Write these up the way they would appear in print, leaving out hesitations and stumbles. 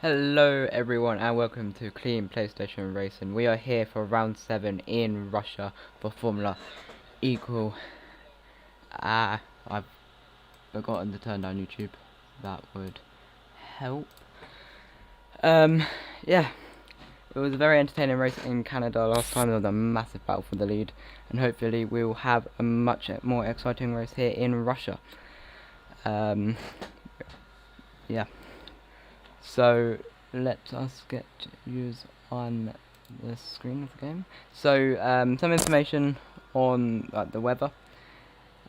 Hello everyone and welcome to Clean PlayStation Racing. We are here for round 7 in Russia for Formula Equal. I've forgotten to turn down YouTube. That would help. Yeah. It was a very entertaining race in Canada last time. There was a massive battle for the lead, and hopefully we will have a much more exciting race here in Russia. Yeah. So let us get use on the screen of the game. So some information on the weather.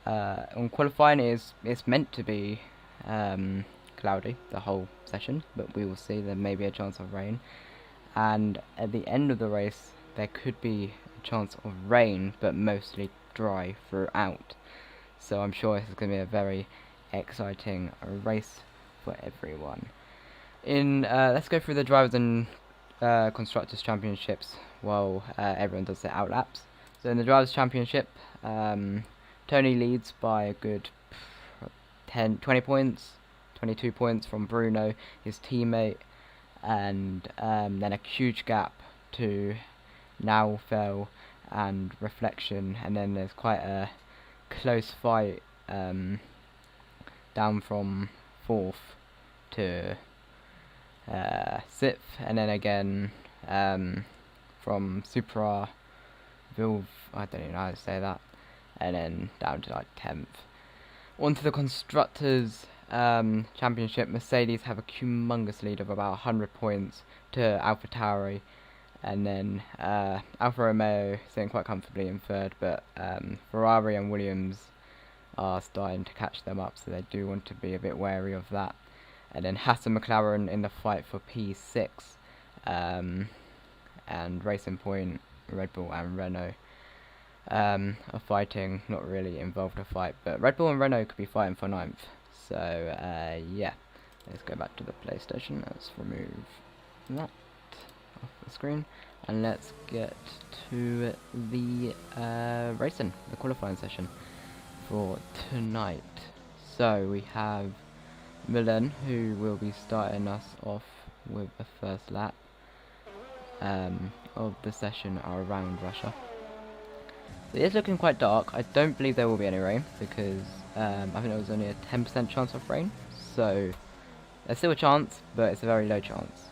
On qualifying it's meant to be cloudy the whole session, but we will see. There may be a chance of rain, and at the end of the race there could be a chance of rain, but mostly dry throughout. So I'm sure this is going to be a very exciting race for everyone. Let's go through the drivers and constructors championships while everyone does their outlaps. So in the drivers championship, Tony leads by a good 20 points, 22 points from Bruno, his teammate, and then a huge gap to Now Fell and Reflection, and then there's quite a close fight down from 4th to 6th, and then again from Supra Vilv, I don't even know how to say that, and then down to like 10th. On to the Constructors Championship. Mercedes have a humongous lead of about 100 points to AlphaTauri, and then Alfa Romeo sitting quite comfortably in 3rd, but Ferrari and Williams are starting to catch them up, so they do want to be a bit wary of that. And then Haas and McLaren in the fight for P6, and Racing Point, Red Bull and Renault are fighting, not really involved in a fight, but Red Bull and Renault could be fighting for 9th. So yeah, let's go back to the PlayStation. Let's remove that off the screen, and let's get to the racing, the qualifying session for tonight. So we have Milan, who will be starting us off with the first lap of the session around Russia. So it is looking quite dark. I don't believe there will be any rain because I think there was only a 10% chance of rain. So there's still a chance, but it's a very low chance.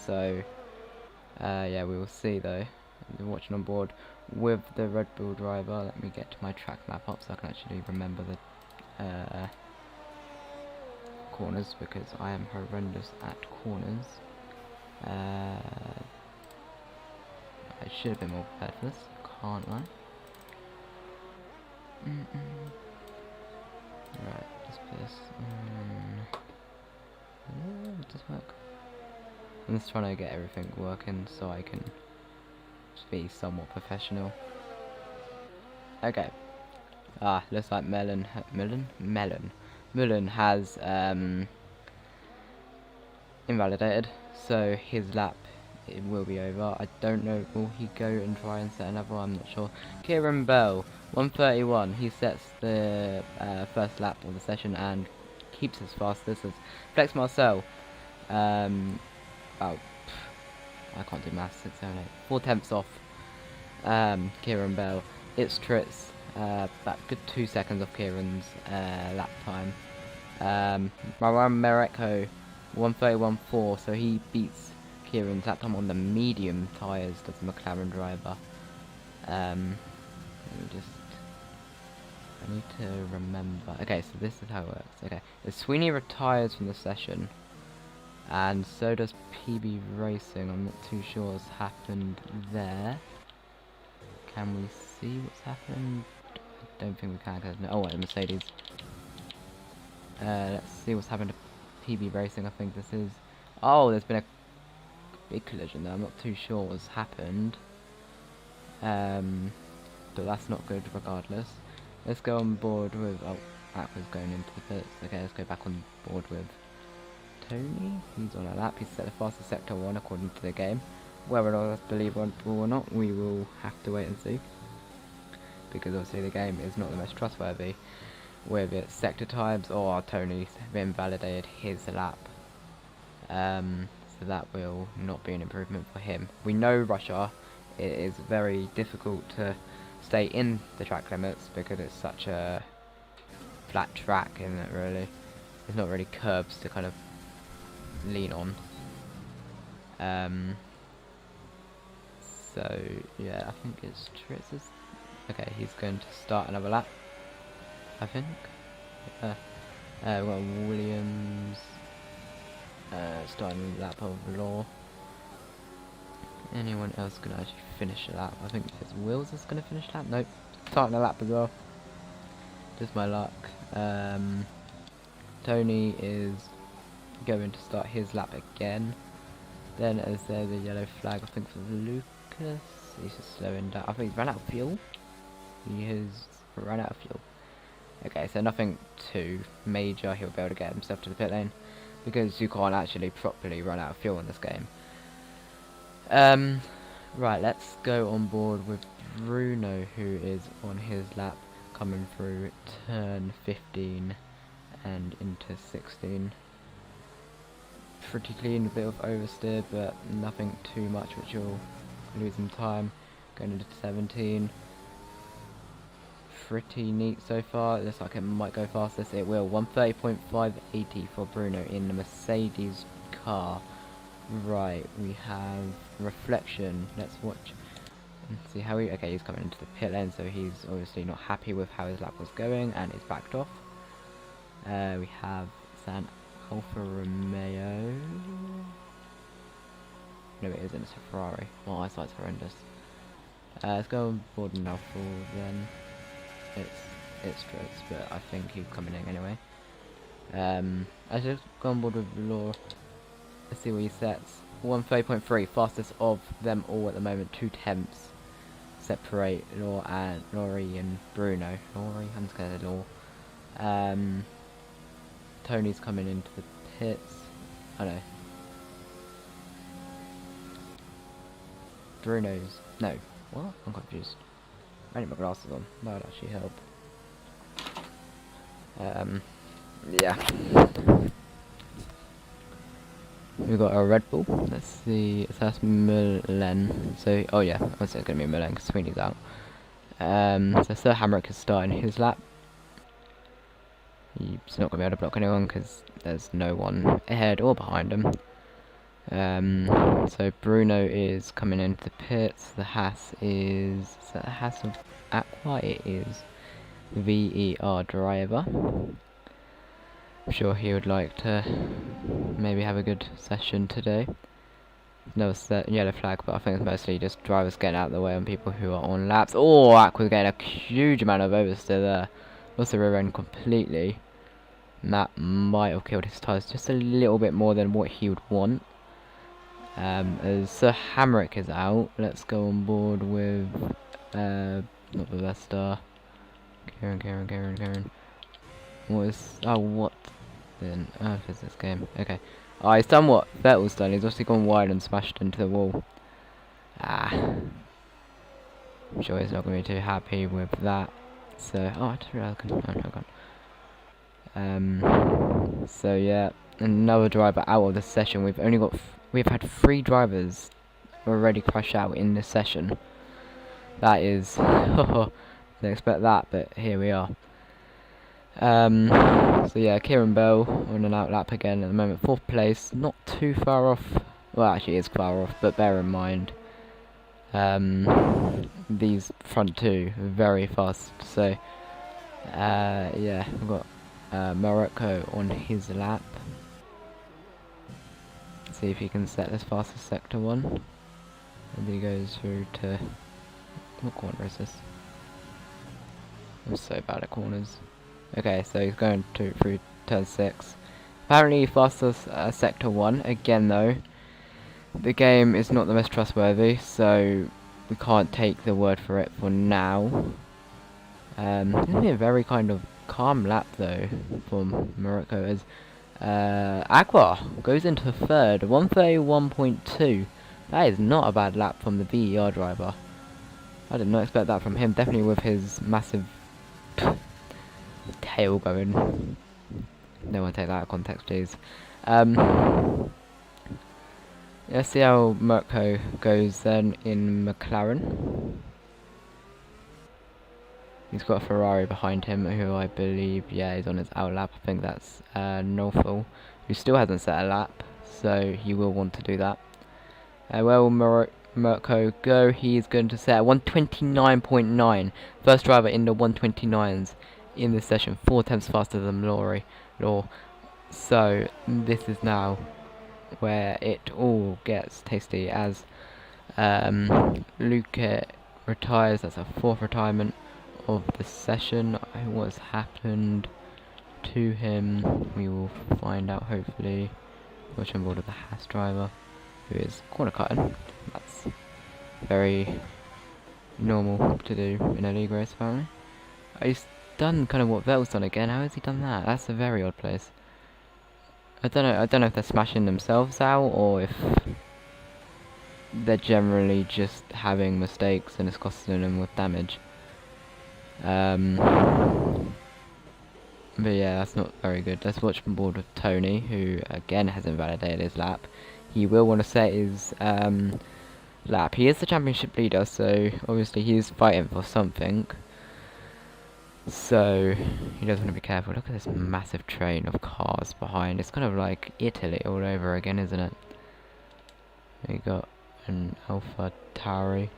So yeah, we will see though. You're watching on board with the Red Bull driver. Let me get my track map up so I can actually remember the corners, because I am horrendous at corners. I should have been more prepared for this, can't I? Right, let's put this on. Does this work? I'm just trying to get everything working so I can just be somewhat professional. Okay. Looks like Mullen has invalidated, so his lap it will be over. I don't know, will he go and try and set another one? I'm not sure. Kieran Bell, 131, he sets the first lap of the session and keeps as fast as Flex Marcel, about, I can't do maths, 6, 7, 8, 4 tenths off Kieran Bell. It's Tritz, about good 2 seconds off Kieran's lap time. Maran Mereko, 131.4, so he beats Kieran's lap time on the medium tyres, does the McLaren driver. Let me just, I need to remember. Okay, so this is how it works. Okay, the Sweeney retires from the session, and so does PB Racing. I'm not too sure what's happened there. Can we see what's happened? I don't think we can, because no, oh, Mercedes. Let's see what's happened to PB Racing. I think this is, oh, there's been a big collision there. I'm not too sure what's happened, but that's not good regardless. Let's go on board with, oh, that was going into the pits. Okay, let's go back on board with Tony. He's on a lap. He's set the fastest sector 1 according to the game. Whether or not I believe or not, we will have to wait and see, because obviously the game is not the most trustworthy with its sector times, or Tony's invalidated his lap. so that will not be an improvement for him. We know Russia, it is very difficult to stay in the track limits because it's such a flat track, isn't it, really? There's not really curves to kind of lean on. So yeah, I think it's Tritz's. Okay, he's going to start another lap, I think. We've got Williams starting lap of Law. Anyone else gonna actually finish a lap? I think it's Wills is gonna finish lap. Nope, starting a lap as well. Just my luck. Tony is going to start his lap again. Then as there's a yellow flag, I think for Lucas, he's just slowing down. I think he's run out of fuel. He has run out of fuel. Okay, so nothing too major. He'll be able to get himself to the pit lane because you can't actually properly run out of fuel in this game. Right, let's go on board with Bruno, who is on his lap coming through turn 15 and into 16. Pretty clean, a bit of oversteer, but nothing too much which will lose him time. Going into 17. Pretty neat so far. Looks like it might go fastest. It will. 130.580 for Bruno in the Mercedes car. Right, we have Reflection. Let's watch and see how he... Okay, he's coming into the pit lane, so he's obviously not happy with how his lap was going, and he's backed off. We have San Alfa Romeo. No, it isn't. It's a Ferrari. My eyesight's horrendous. Let's go on board now for then. It's Strokes, but I think he's coming in anyway. I should go on board with Law. Let's see what he sets. 130.3, fastest of them all at the moment. 2 tenths separate Laurie and Bruno. Laurie, I'm scared of Law. Tony's coming into the pits. Oh no. Bruno's... No. What? I'm confused. I need my glasses on. That would actually help. Yeah. We've got a Red Bull. Let's see. So that's Milan. So, oh yeah. I was it's going to be Milan because Sweeney's out. So Sir Hamrick is starting his lap. He's not going to be able to block anyone because there's no one ahead or behind him. So Bruno is coming into the pits. The Haas is that the Haas of Aqua? It is VER driver. I'm sure he would like to maybe have a good session today. No yellow flag, but I think it's mostly just drivers getting out of the way on people who are on laps. Oh, Aqua's getting a huge amount of oversteer there. Lost the rear end completely. And that might have killed his tyres just a little bit more than what he would want. As Sir Hamrick is out, let's go on board with not the best star. Karen. What then earth is this game? Okay. Oh, he's done what Vettel's done. He's obviously gone wide and smashed into the wall. I'm sure he's not going to be too happy with that. So, oh, I didn't realize I can. So yeah, another driver out of the session. We've had 3 drivers already crash out in this session. That is, didn't expect that, but here we are. So yeah, Kieran Bell on an out lap again at the moment, 4th place, not too far off. Well, actually, it's far off, but bear in mind, these front 2 are very fast. So, yeah, we've got Morocco on his lap. See if he can set this fastest sector 1. And he goes through to... What corner is this? I'm so bad at corners. Okay, so he's going through turn 6. Apparently fastest sector 1. Again though, the game is not the most trustworthy, so we can't take the word for it for now. It's going to be a very kind of calm lap though from Morocco as Aqua goes into 3rd, 131.2. That is not a bad lap from the VER driver. I did not expect that from him, definitely with his massive tail going. No one take that out of context, please. Let's see how Mirko goes then in McLaren. He's got a Ferrari behind him, who I believe, yeah, he's on his out lap. I think that's Nofel, who still hasn't set a lap, so he will want to do that. Where will Mirko go? He's going to set 129.9. First driver in the 129s in this session, 4 tenths faster than Law. So this is now where it all gets tasty, as Luke retires. That's a 4th retirement of the session. What's happened to him, we will find out hopefully. Watch on board of the Haas driver, who is corner cutting. That's very normal to do in a league race, apparently. He's done kind of what Vettel's done again. How has he done that? That's a very odd place. I don't know if they're smashing themselves out, or if they're generally just having mistakes and it's costing them with damage. But yeah, that's not very good. Let's watch on board with Tony, who again has invalidated his lap. He will want to set his lap. He is the championship leader, so obviously he's fighting for something. So he does want to be careful. Look at this massive train of cars behind. It's kind of like Italy all over again, isn't it? You got an Alpha Tauri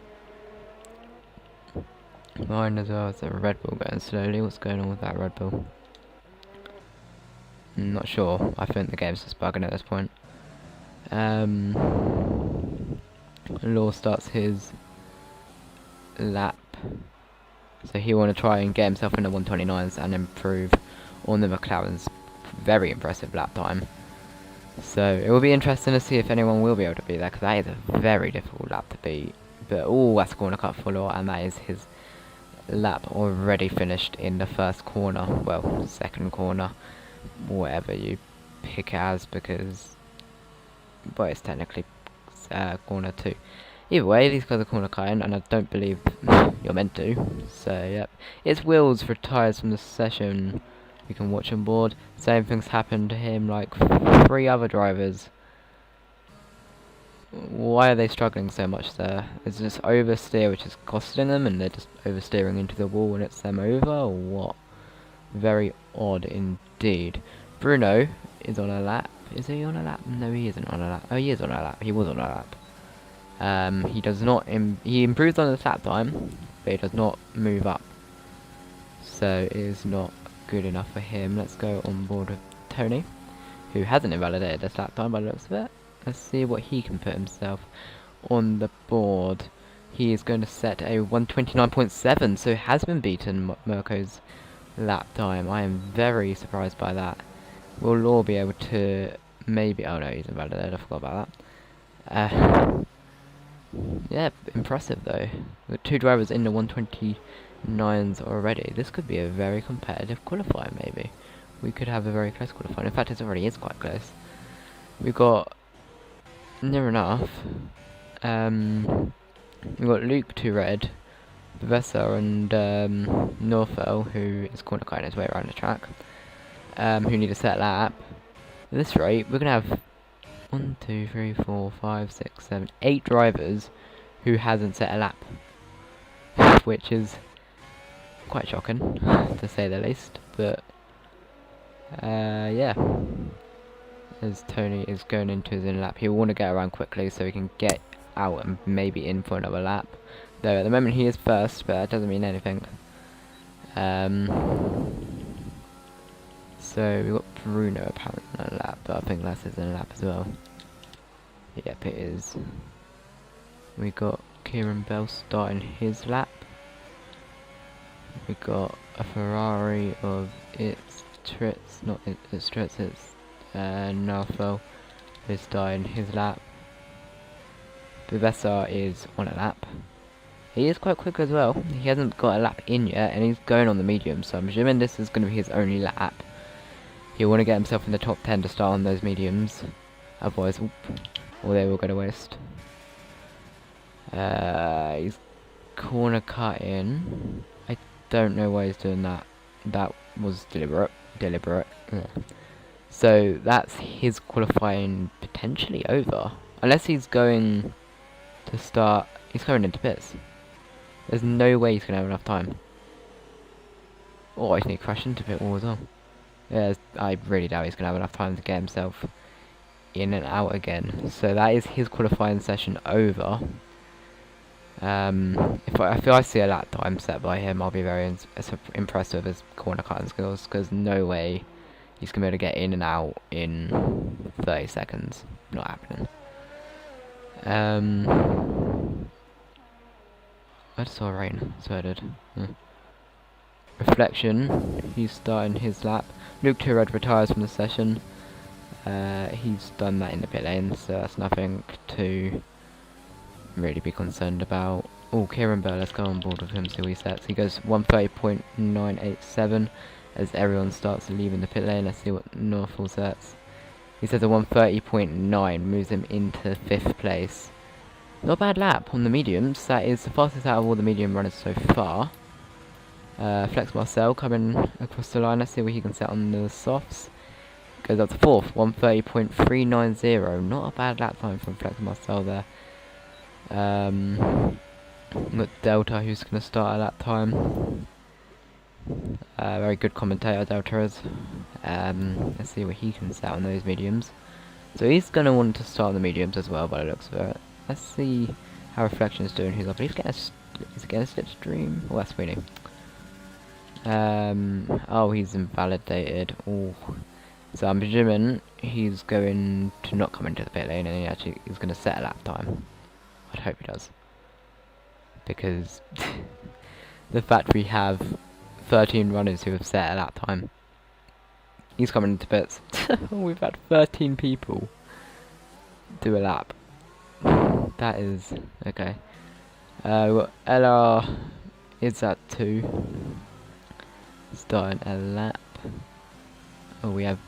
behind as well. It's a Red Bull going slowly. What's going on with that Red Bull? I'm not sure. I think the game's just bugging at this point. Law starts his lap, so he'll want to try and get himself in the 129s and improve on the McLaren's very impressive lap time. So it will be interesting to see if anyone will be able to beat that, because that is a very difficult lap to beat. But oh, that's a corner cut for Law, and that is his lap already finished in the first corner. Well, second corner, whatever you pick it as, because well, it's technically corner 2. Either way, these guys are corner cutting, and I don't believe you're meant to. So yep, it's Wills retires from the session. We can watch on board. Same things happened to him like 3 other drivers. Why are they struggling so much there? Is it just oversteer which is costing them, and they're just oversteering into the wall and it's them over, or what? Very odd indeed. Bruno is on a lap. Is he on a lap? No, he isn't on a lap. Oh, he is on a lap. He was on a lap. He does not. He improves on his lap time, but he does not move up. So it is not good enough for him. Let's go on board with Tony, who hasn't invalidated his lap time by the looks of it. Let's see what he can put himself on the board. He is going to set a 129.7, so has been beaten Mirko's lap time. I am very surprised by that. Will Law be able to maybe... Oh no, he's invalidated, I forgot about that. Yeah, impressive though. We've got 2 drivers in the 129s already. This could be a very competitive qualifier maybe. We could have a very close qualifier. In fact, it already is quite close. We've got... near enough. We've got Luke to red, Professor and Norfell, who is corner cutting his way around the track, who need to set lap. At this rate, we're going to have 1, 2, 3, 4, 5, 6, 7, 8 drivers who hasn't set a lap, which is quite shocking, to say the least, but yeah. As Tony is going into his in lap, he'll want to get around quickly so he can get out and maybe in for another lap. Though at the moment he is first, but that doesn't mean anything. So we've got Bruno apparently on a lap, but I think Lass is in a lap as well. Yep, it is. We got Kieran Bell starting his lap. We got a Ferrari of it's Narfel is starting his lap. Professor is on a lap. He is quite quick as well. He hasn't got a lap in yet, and he's going on the medium, so I'm assuming this is going to be his only lap. He'll want to get himself in the top 10 to start on those mediums, otherwise, or they will go to waste. He's corner cut in. I don't know why he's doing that. That was deliberate. Yeah. So that's his qualifying potentially over. Unless he's going to start... He's going into pits. There's no way he's going to have enough time. Oh, I think he crashed into pit wall as well. Yeah, I really doubt he's going to have enough time to get himself in and out again. So that is his qualifying session over. If I see a lap time set by him, I'll be very impressed with his corner cutting skills, because no way he's going to be able to get in and out in 30 seconds. Not happening. I just saw rain, so I did. Reflection, he's starting his lap. Luke Turred retires from the session. He's done that in the pit lane, so that's nothing to really be concerned about. Oh, Kieran Bell, let's go on board with him, see what he sets. He goes 130.987 as everyone starts leaving the pit lane. Let's see what Northall sets. He says a 130.9, moves him into 5th place. Not a bad lap on the mediums. That is the fastest out of all the medium runners so far. Flex Marcel coming across the line. Let's see what he can set on the softs. Goes up to 4th, 130.390. Not a bad lap time from Flex Marcel there. We've got Delta, who's going to start at that time. Very good commentator, Delta is. Let's see what he can set on those mediums. So he's going to want to start on the mediums as well, by the looks of it. Let's see how Reflection is doing. Who's I believe getting is it getting a slipstream? Oh, that's Sweeney. Oh, he's invalidated. Oh, so I'm presuming he's going to not come into the pit lane, and he's going to set a lap time. I'd hope he does, because the fact we have 13 runners who have set a lap time. He's coming into pits. We've had 13 people do a lap. That is okay. LR is at 2. Starting a lap. Oh, we have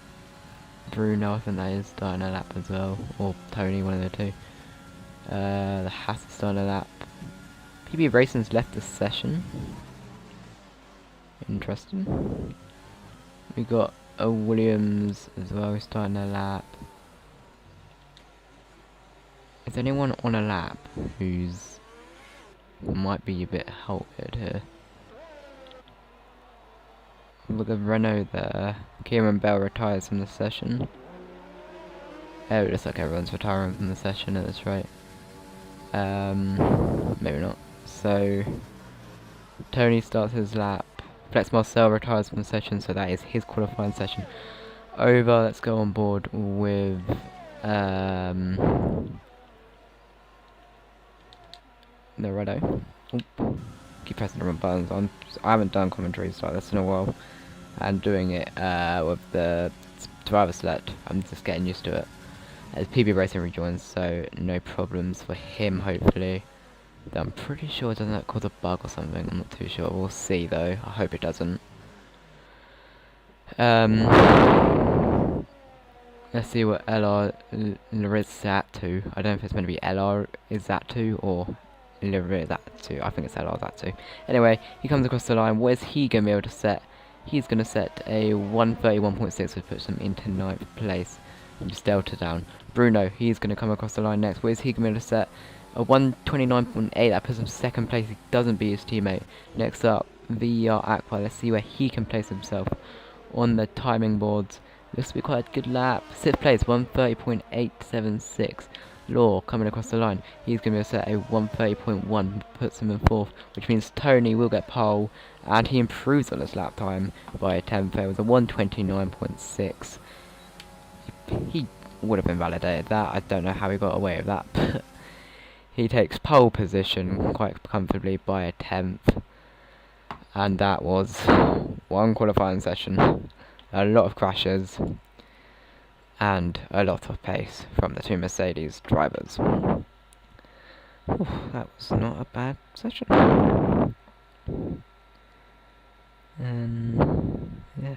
Bruno, I think that is starting a lap as well. Or Tony, one of the two. The Haas is starting a lap. PB Racing's left the session. Interesting. We got a Williams as well, who's starting a lap. Is anyone on a lap who's might be a bit halted here? Look at Renault there. Kieran Bell retires from the session. Oh, it looks like everyone's retiring from the session at this rate. Maybe not. So Tony starts his lap. Flex Marcel retires from the session, so that is his qualifying session over. Let's go on board with the Renault. Oop. Keep pressing the wrong buttons. I haven't done commentaries like this in a while, and doing it with the driver select, I'm just getting used to it. As PB Racing rejoins, so no problems for him, hopefully. Though I'm pretty sure it doesn't cause a bug or something, I'm not too sure. We'll see though, I hope it doesn't. Let's see what LR is at to. I don't know if it's meant to be LR is at to or LR is at to. I think it's LR is at to. Anyway, he comes across the line. What is he going to be able to set? He's going to set a 131.6, which puts him into 9th place. And just Delta down. Bruno, he's going to come across the line next. What is he going to be able to set? A 129.8, that puts him 2nd place. He doesn't beat his teammate. Next up, VR Aqua. Let's see where he can place himself on the timing boards. Looks to be quite a good lap. 6th place, 130.876. Law coming across the line. He's going to be able to set a 130.1, puts him in 4th, which means Tony will get pole, and he improves on his lap time by a 10th. It was a 129.6. He would have invalidated that. I don't know how he got away with that, but he takes pole position quite comfortably by a 10th. And that was one qualifying session. A lot of crashes and a lot of pace from the two Mercedes drivers. Ooh, that was not a bad session. And yeah.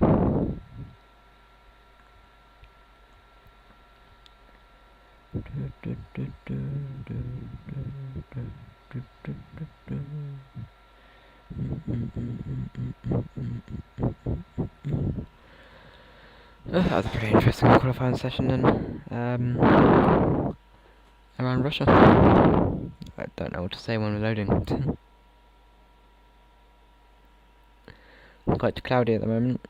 That was a pretty interesting qualifying session then. around Russia. I don't know what to say when we're loading. Quite cloudy at the moment.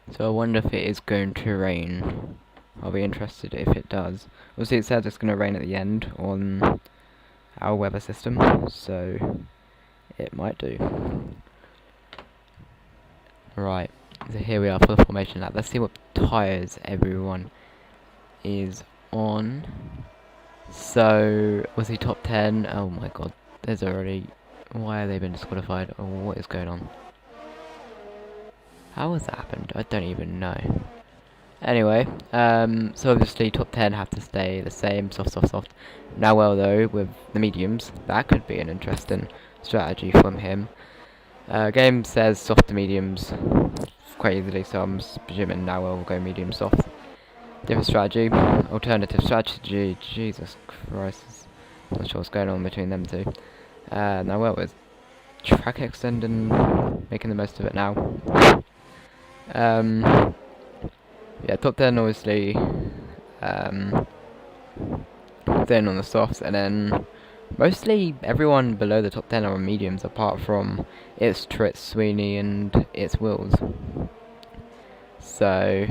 So I wonder if it is going to rain. I'll be interested if it does. Obviously it says it's going to rain at the end on our weather system, so it might do. Right, so here we are for the formation lap. Let's see what tyres everyone is on. So, was he top 10? Oh my god, there's already... Why have they been disqualified? Or what is going on? How has that happened? I don't even know. Anyway, so obviously top 10 have to stay the same, soft. Now well though, with the mediums, that could be an interesting strategy from him. Game says soft to mediums quite easily, so I'm presuming now we'll go medium soft. Different strategy, alternative strategy, Jesus Christ, not sure what's going on between them two. Now well with track extending, making the most of it now. Yeah, top 10 obviously, then on the softs, and then mostly everyone below the top 10 are on mediums, apart from its Tritz, Sweeney, and its Wills. So,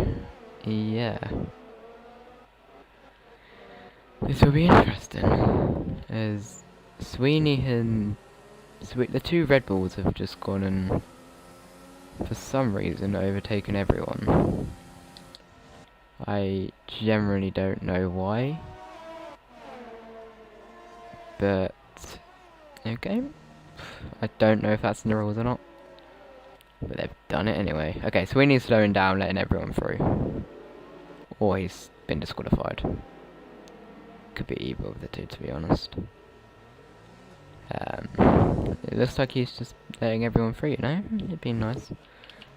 yeah. This will be interesting, as Sweeney and... the two Red Bulls have just gone and, for some reason, overtaken everyone. I generally don't know why, but okay, I don't know if that's in the rules or not, but they've done it anyway. Okay, Sweeney's slowing down, letting everyone through, or he's been disqualified. Could be either of the two, to be honest. It looks like he's just letting everyone free, you know? It'd be nice.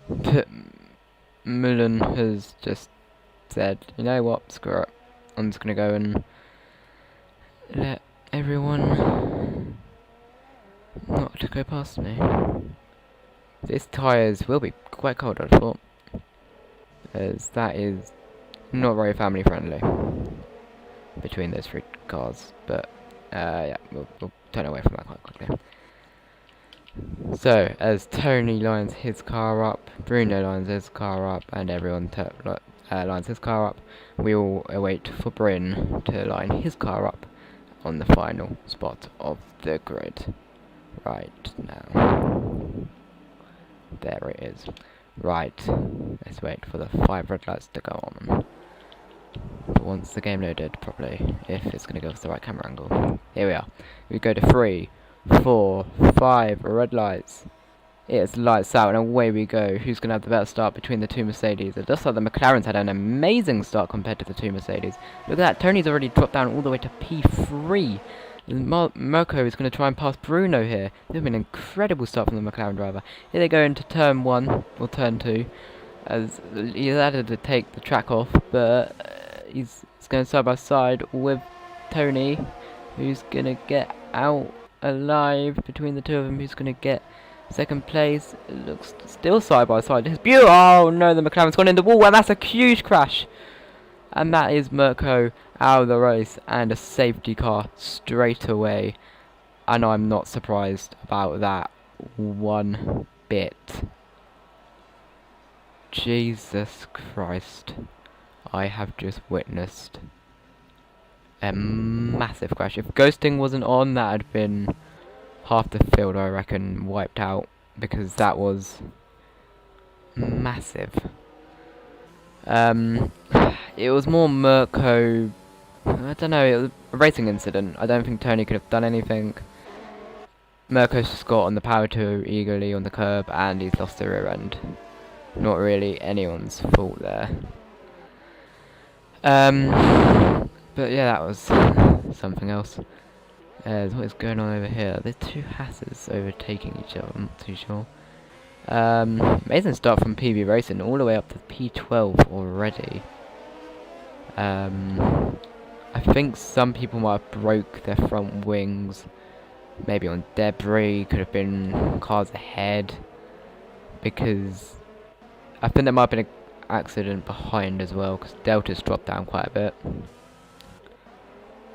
But Mullen has just said, you know what, screw it. I'm just gonna go and let everyone not go past me. These tyres will be quite cold, I thought, as that is not very family friendly between those three cars, but yeah, we'll turn away from that quite quickly. So, as Tony lines his car up, Bruno lines his car up, and everyone lines his car up, we all await for Bryn to line his car up on the final spot of the grid. Right now. There it is. Right, let's wait for the 5 red lights to go on. But once the game loaded properly, if it's going to give us the right camera angle. Here we are. We go to 3, 4, 5 red lights. It's lights out and away we go. Who's going to have the better start between the two Mercedes? It looks like the McLarens had an amazing start compared to the two Mercedes. Look at that, Tony's already dropped down all the way to P3. Mirko is going to try and pass Bruno here. This has been an incredible start from the McLaren driver. Here they go into turn 1, or turn 2, as he's added to take the track off, but he's going side by side with Tony, who's going to get out alive between the two of them, who's going to get second place. It looks still side by side. It's beautiful. Oh no, the McLaren's gone in the wall, and that's a huge crash. And that is Mirko out of the race, and a safety car straight away. And I'm not surprised about that one bit. Jesus Christ. I have just witnessed a massive crash. If ghosting wasn't on, that had been half the field, I reckon, wiped out, because that was massive. It was more Mirko, I don't know, it was a racing incident. I don't think Tony could have done anything. Mirko's just got on the power too eagerly on the curb, and he's lost the rear end. not really anyone's fault there. But yeah, that was something else. What is going on over here? There's two Hasses overtaking each other, I'm not too sure. Amazing start from PB Racing all the way up to P12 already. I think some people might have broke their front wings, maybe on debris, could have been cars ahead, because I think there might have been an accident behind as well, because Delta's dropped down quite a bit.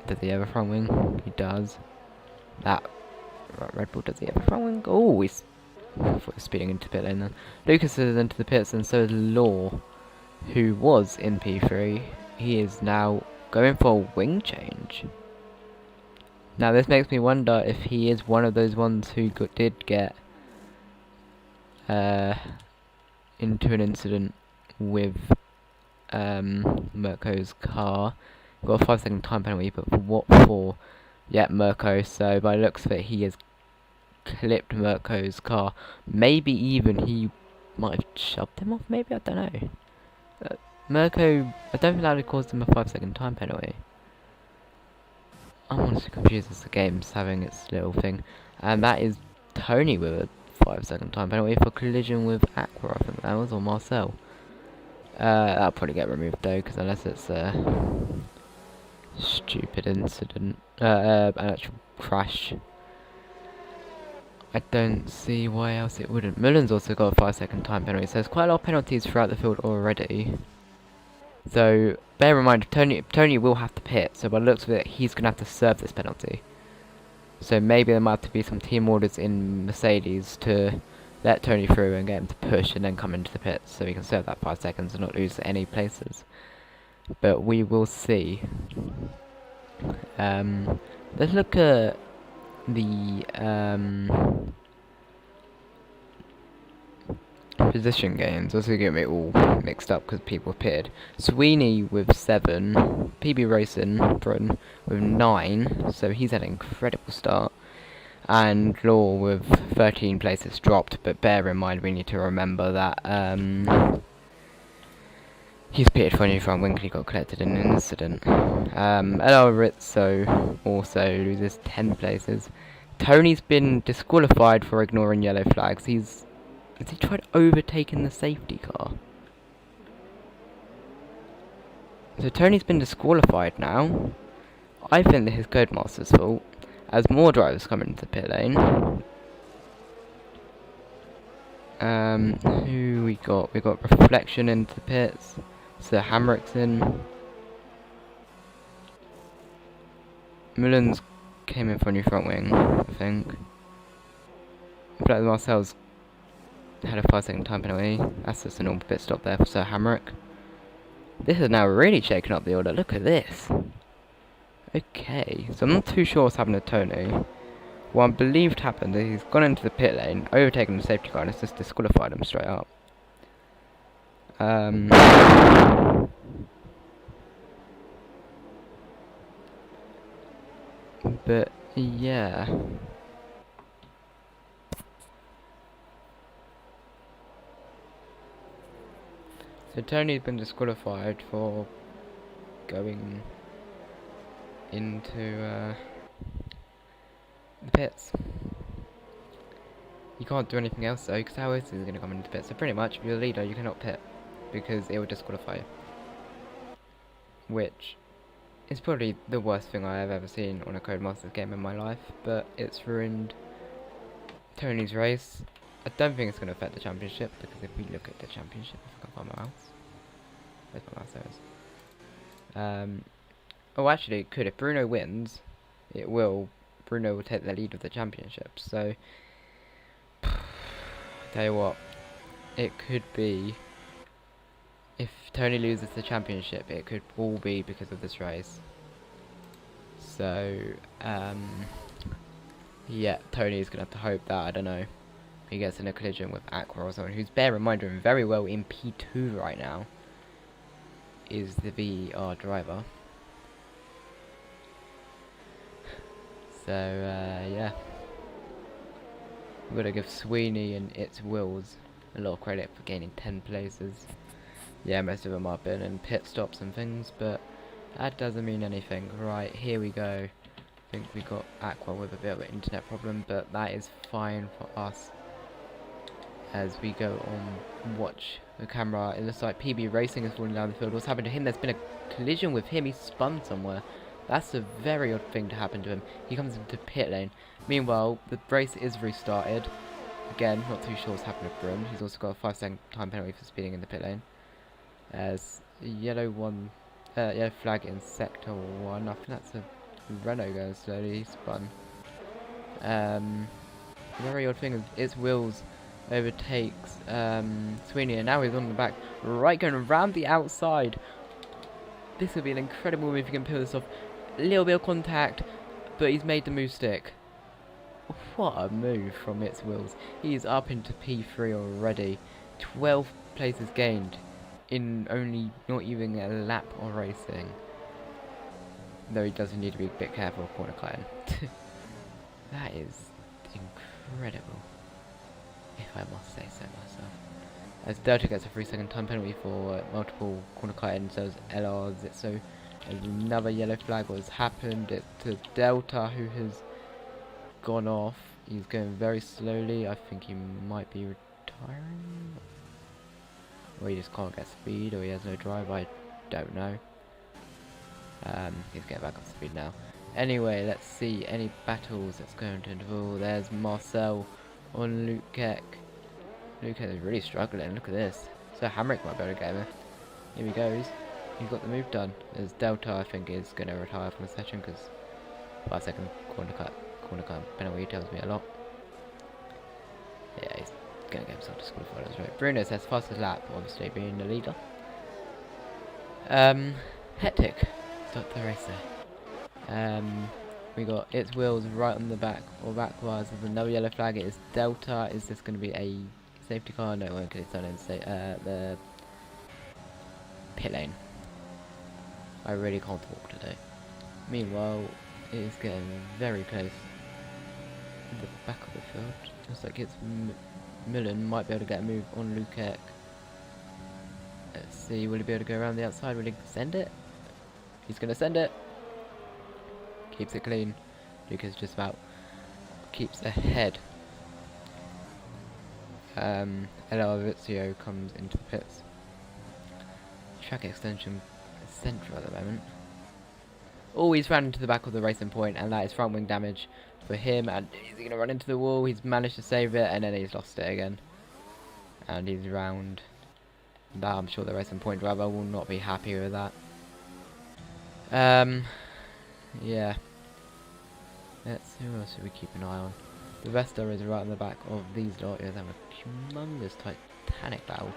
Does he have a front wing? He does. That Red Bull, does he have a front wing? Oh, he's speeding into pit lane then. Lucas is into the pits, and so is Law, who was in P3. He is now going for a wing change. Now this makes me wonder if he is one of those ones who did get into an incident with Mirko's car. Got a 5-second time penalty, but for what for? Yeah, Mirko. So by the looks of it, he has clipped Mirko's car. Maybe even he might have shoved him off. Maybe, I don't know. Mirko, I don't think that would caused him a 5-second time penalty. I'm honestly confused as the game's having its little thing. And that is Tony with a 5-second time penalty for collision with Aqua, I think that was, or Marcel. That'll probably get removed though, because unless it's a stupid incident, an actual crash, I don't see why else it wouldn't. Mullen's also got a 5-second time penalty, so there's quite a lot of penalties throughout the field already. So bear in mind, Tony will have to pit, so by the looks of it, he's going to have to serve this penalty. So maybe there might have to be some team orders in Mercedes to let Tony through and get him to push and then come into the pits, so he can serve that 5 seconds and not lose any places. But we will see. Let's look at the position gains. Also get me all mixed up because people pitted. Sweeney with 7, PB Racing with 9, so he's had an incredible start, and Law with 13 places dropped. But bear in mind, we need to remember that he's pitted for a new front wing because he got collected in an incident. LR Rizzo also loses 10 places. Tony's been disqualified for ignoring yellow flags. Has he tried overtaking the safety car? So Tony's been disqualified now. I think this is Codemaster's fault, as more drivers come into the pit lane. Who we got? We got Reflection into the pits. Sir Hamrick's in. Mullins came in for a new front wing, I think. Black Marcel's had a 5-second time penalty. That's just a normal pit stop there for Sir Hamrick. This has now really shaken up the order. Look at this. Okay, so I'm not too sure what's happened to Tony. What I believed happened is he's gone into the pit lane, overtaken the safety car, and it's just disqualified him straight up. But yeah. So Tony's been disqualified for going into the pits. You can't do anything else though, because how else is he going to come into the pits? So pretty much, if you're the leader, you cannot pit, because it will disqualify you. Which is probably the worst thing I have ever seen on a Codemasters game in my life, but it's ruined Tony's race. I don't think it's going to affect the championship, because if we look at the championship, if I can find my mouse. Where's my mouse? There it is. Oh, actually, it could. If Bruno wins, it will. Bruno will take the lead of the championship. So, tell you what, it could be. If Tony loses the championship, it could all be because of this race. So, yeah, Tony's gonna have to hope that, I don't know, he gets in a collision with Aqua or someone who's, bear in mind, doing very well in P2 right now, is the VR driver. So, yeah. I'm gonna give Sweeney and Its Wills a lot of credit for gaining 10 places. Yeah, most of them have been in pit stops and things, but that doesn't mean anything. Right, here we go. I think we got Aqua with a bit of an internet problem, but that is fine for us. As we go on, watch the camera, it looks like PB Racing is falling down the field. What's happened to him? There's been a collision with him. He spun somewhere. That's a very odd thing to happen to him. He comes into pit lane. Meanwhile, the race is restarted. Again, not too sure what's happened with Brun. He's also got a 5-second time penalty for speeding in the pit lane. As yellow flag in sector 1. I think that's a Renault going slowly. He spun. Very odd thing is its wheels overtakes Sweeney, and now he's on the back, right, going around the outside. This would be an incredible move if you can pull this off. A little bit of contact, but he's made the move stick. What a move from its wheels. He's up into P3 already. 12 places gained in only not even a lap of racing. Though he does need to be a bit careful of corner cutting. That is incredible, if I must say so myself. As Delta gets a 3-second time penalty for multiple corner cutting, so as LR Zitso. There's another yellow flag. What has happened? It's to Delta, who has gone off. He's going very slowly. I think he might be retiring, or he just can't get speed, or he has no drive. I don't know. He's getting back up to speed now. Anyway, let's see any battles that's going to involve. There's Marcel on Luke Keck. Luke Keck is really struggling. Look at this. So Hamrick might be able to get him. Here he goes. He's got the move done. There's Delta, I think, is going to retire from the session because 5-second corner cut penalty tells me a lot. Yeah, he's going to get himself disqualified. That's right. Bruno says fastest lap, obviously being the leader. Hectic. Start the race there. We got its wheels right on the back, or backwards. There's another yellow flag. It is Delta. Is this going to be a safety car? No, it won't, because it's on the pit lane. I really can't talk today. Meanwhile, it is getting very close to the back of the field. Looks like it's Millen might be able to get a move on Luke. Let's see, will he be able to go around the outside? Will he send it? He's going to send it. Keeps it clean. Lucas just about keeps ahead. El Vizio comes into the pits. Track extension central at the moment. Oh, he's ran into the back of the racing point, and that is front wing damage for him. And he's going to run into the wall. He's managed to save it, and then he's lost it again. And he's round. That, I'm sure the racing point driver will not be happy with that. Yeah. Let's see, who else should we keep an eye on? The Vesta is right on the back of these lot. They have a humongous titanic battle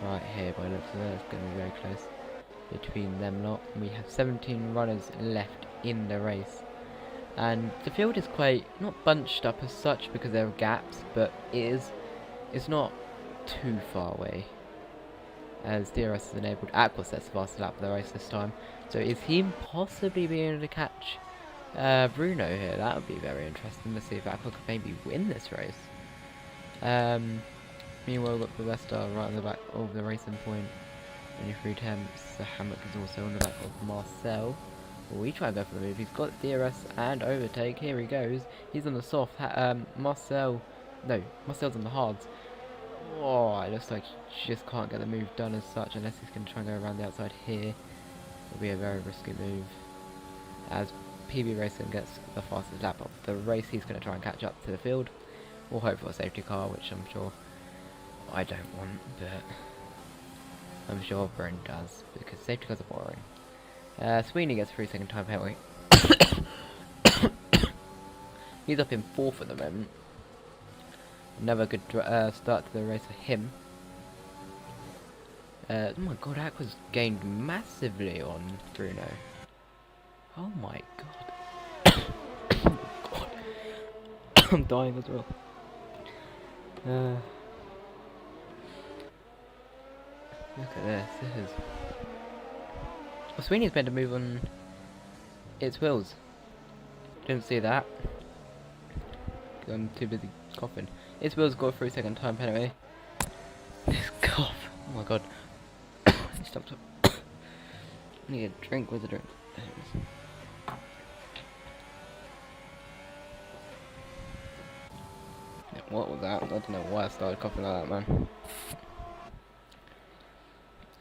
right here by the looks of it. It's going to be very close between them lot. We have 17 runners left in the race. And the field is quite, not bunched up as such because there are gaps, but it's not too far away. As DRS is enabled, Aqua sets the fastest lap of the race this time. So is he possibly being able to catch Bruno here? That would be very interesting to see if Aqua could maybe win this race. Meanwhile, we've got the Vesta right on the back of the racing point. 23 attempts. The Hammock is also on the back of Marcel. Well, we try and go for the move. He's got DRS and overtake. Here he goes. He's on the soft. Marcel's on the hards. Oh, it looks like he just can't get the move done as such unless he's going to try and go around the outside here. It'll be a very risky move. As PB Racing gets the fastest lap of the race, he's going to try and catch up to the field. Or hope for a safety car, which I'm sure I don't want, but I'm sure Brent does, because safety cars are boring. Sweeney gets a 3-second time penalty. He's up in 4th at the moment. Another good start to the race for him. Oh my god, Aqua's gained massively on Bruno. Oh my god. Oh my god. I'm dying as well. Look at this. This is. Oh, Sweeney's meant to move on its wheels. Didn't see that. I'm too busy coughing. Its wheels got a 3-second time penalty. This cough. Oh my god. Stop. I need a drink. Where's the drink? There it is. Yeah, what was that? I don't know why I started coughing like that,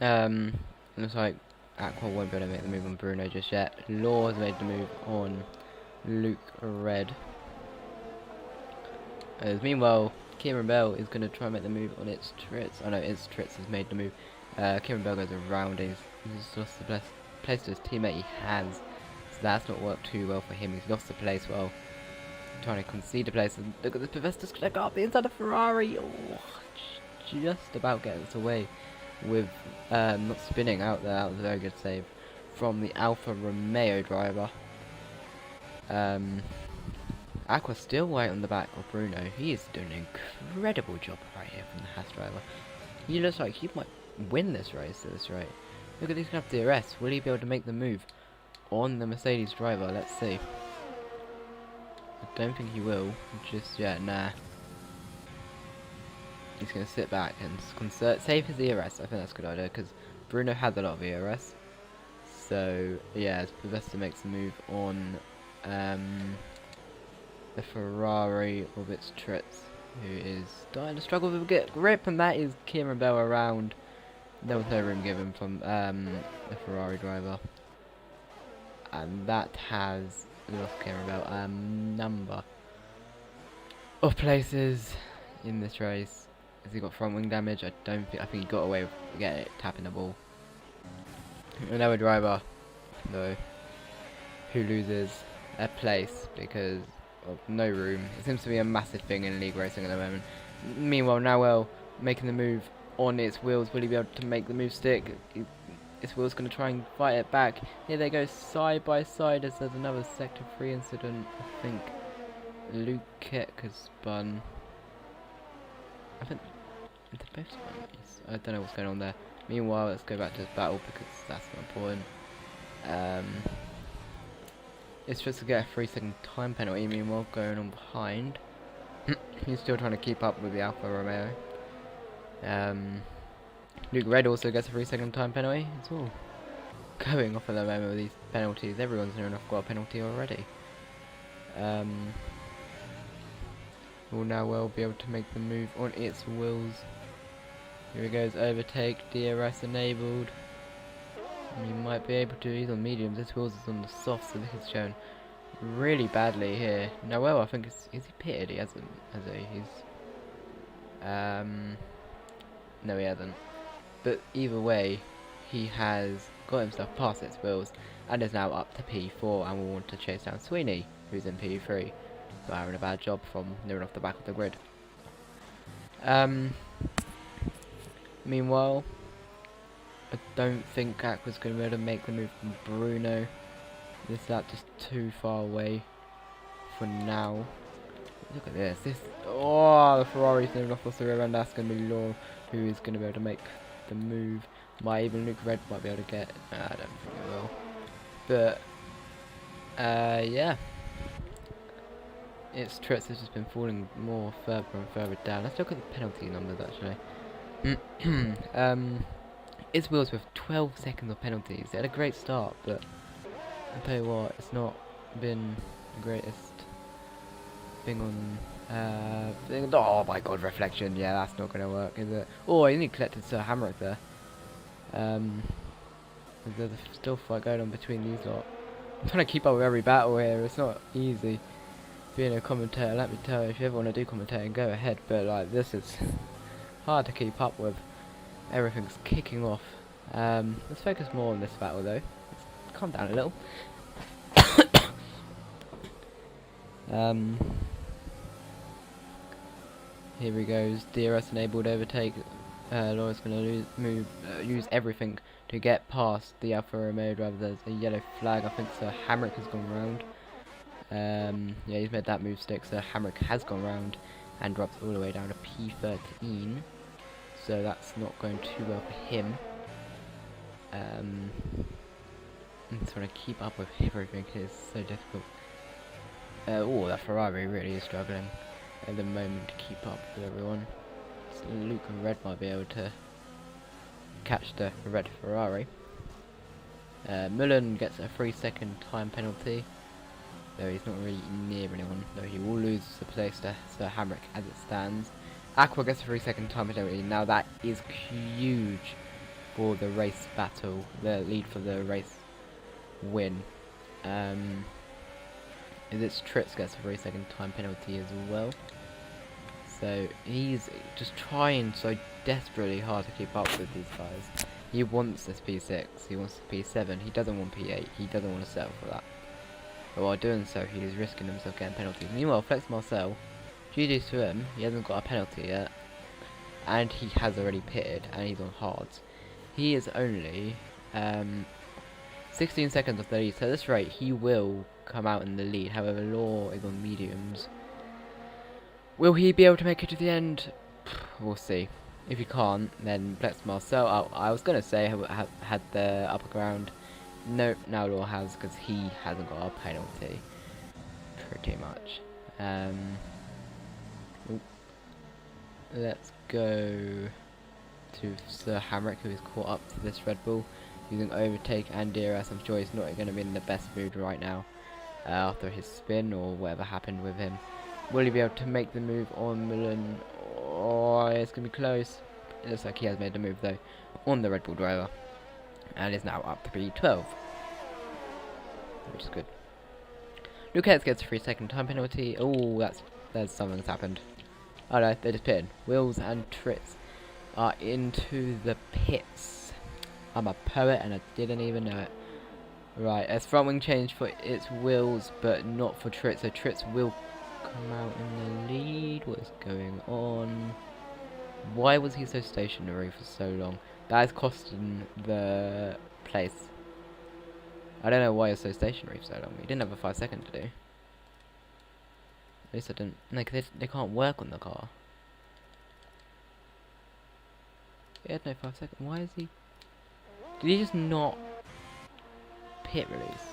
man. Looks like Aqua won't be able to make the move on Bruno just yet. Law has made the move on Luke Red. Meanwhile, Kieran Bell is going to try and make the move on its Tritz. Oh no, its Tritz has made the move. Kieran Bell goes around. He's lost the place to his teammate he has. So that's not worked too well for him. He's lost the place well. Trying to concede the place. And look at this Pavesta's going to go up the inside of Ferrari. Oh, just about getting us away with not spinning out there. That was a very good save from the Alfa Romeo driver. Aqua's still right on the back of Bruno. He is doing an incredible job right here from the Haas driver. He looks like he might win this race at this rate. Look at this kind of DRS. Will he be able to make the move on the Mercedes driver? Let's see. I don't think he will. Just yet, nah. He's going to sit back and save his ERS. I think that's a good idea because Bruno has a lot of ERS. So, yeah, as Pavesta makes the move on the Ferrari of its Tritz, who is starting to struggle with a grip, and that is Kieran Bell around. There was no room given from the Ferrari driver. And that has lost Kieran Bell number of places in this race. Has he got front wing damage? I think he got away with tapping the ball. Another driver, though, who loses a place because of no room. It seems to be a massive thing in league racing at the moment. Meanwhile, Noel making the move on its wheels. Will he be able to make the move stick? Its wheels going to try and fight it back. Here they go side by side as there's another sector 3 incident. I think Luke has spun. I think they're both spun. I don't know what's going on there. Meanwhile, let's go back to this battle because that's not important. It's just to get a 3-second time penalty. Meanwhile, going on behind. He's still trying to keep up with the Alfa Romeo. Luke Red also gets a 3-second time penalty. It's all going off at the moment with these penalties. Everyone's near enough got a penalty already. Will now well be able to make the move on its wheels. Here he goes, overtake, DRS enabled. He might be able to, he's on mediums, this wheels is on the soft, so this is shown really badly here. Noel, I think, is he pitted? He hasn't, has he? No he hasn't. But either way, he has got himself past its wheels, and is now up to P4, and will want to chase down Sweeney, who's in P3. So having a bad job from near enough the back of the grid. Meanwhile, I don't think Aqua's going to be able to make the move from Bruno. This lap just too far away for now. Look at this. Oh, the Ferrari's near enough off the rear end. That's going to be Law, who is going to be able to make the move. Might even Luke Red might be able to get. I don't think it will. But yeah. Its Tritz has just been falling more further and further down. Let's look at the penalty numbers actually. Its wheels with 12 seconds of penalties. They had a great start, but I'll tell you what, it's not been the greatest thing on oh my god, reflection, yeah, that's not gonna work, is it? Oh, I only collected Sir Hamrick there. There's a still fight going on between these lot. I'm trying to keep up with every battle here, it's not easy being a commentator. Let me tell you, if you ever want to do commentating, go ahead, but like, this is hard to keep up with. Everything's kicking off. Let's focus more on this battle though. Let's calm down a little. Here he goes. DRS enabled overtake. Laura's going to use everything to get past the Alfa Romeo driver. There's a yellow flag. I think Sir Hamrick has gone round. Yeah, he's made that move stick. Sir Hamrick has gone round and drops all the way down to P13. So that's not going too well for him. I'm trying to keep up with everything. It's so difficult. Oh, that Ferrari really is struggling at the moment to keep up with everyone. Luke Red might be able to catch the red Ferrari. Mullen gets a 3-second time penalty, though he's not really near anyone, though he will lose the place to Sir Hamrick as it stands. Aqua gets a 3-second time penalty. Now that is huge for the race battle, the lead for the race win. It's Tritz gets a 3-second time penalty as well. So he's just trying so desperately hard to keep up with these guys. He wants this P6, he wants the P7, he doesn't want P8, he doesn't want to settle for that. But while doing so, he is risking himself getting penalties. Meanwhile, Flex Marcel, GG's to him, he hasn't got a penalty yet. And he has already pitted, and he's on hards. He is only 16 seconds off the lead, so at this rate, he will come out in the lead. However, Law is on mediums. Will he be able to make it to the end? We'll see. If he can't, then Flex Marcel, I was going to say had the upper ground. Nope, now Law has, because he hasn't got a penalty. Pretty much. Let's go to Sir Hamrick, who is caught up to this Red Bull, using overtake and DRS. I'm sure he's not going to be in the best mood right now after his spin or whatever happened with him. Will he be able to make the move on Milan? Oh, it's going to be close. It looks like he has made the move though on the Red Bull driver, and is now up to P12, which is good. Lucas gets a 3-second time penalty. Oh, there's something's happened. Oh no, they just pitted. Wills and Tritz are into the pits. I'm a poet and I didn't even know it. Right, as front wing change for its Wills, but not for Tritz. So Tritz will come out in the lead. What is going on? Why was he so stationary for so long? That is costing the place. I don't know why he's so stationary for so long. He didn't have a 5-second to do. At least I didn't. No, cause they can't work on the car. He had no 5-second. Why is he? Did he just not pit release?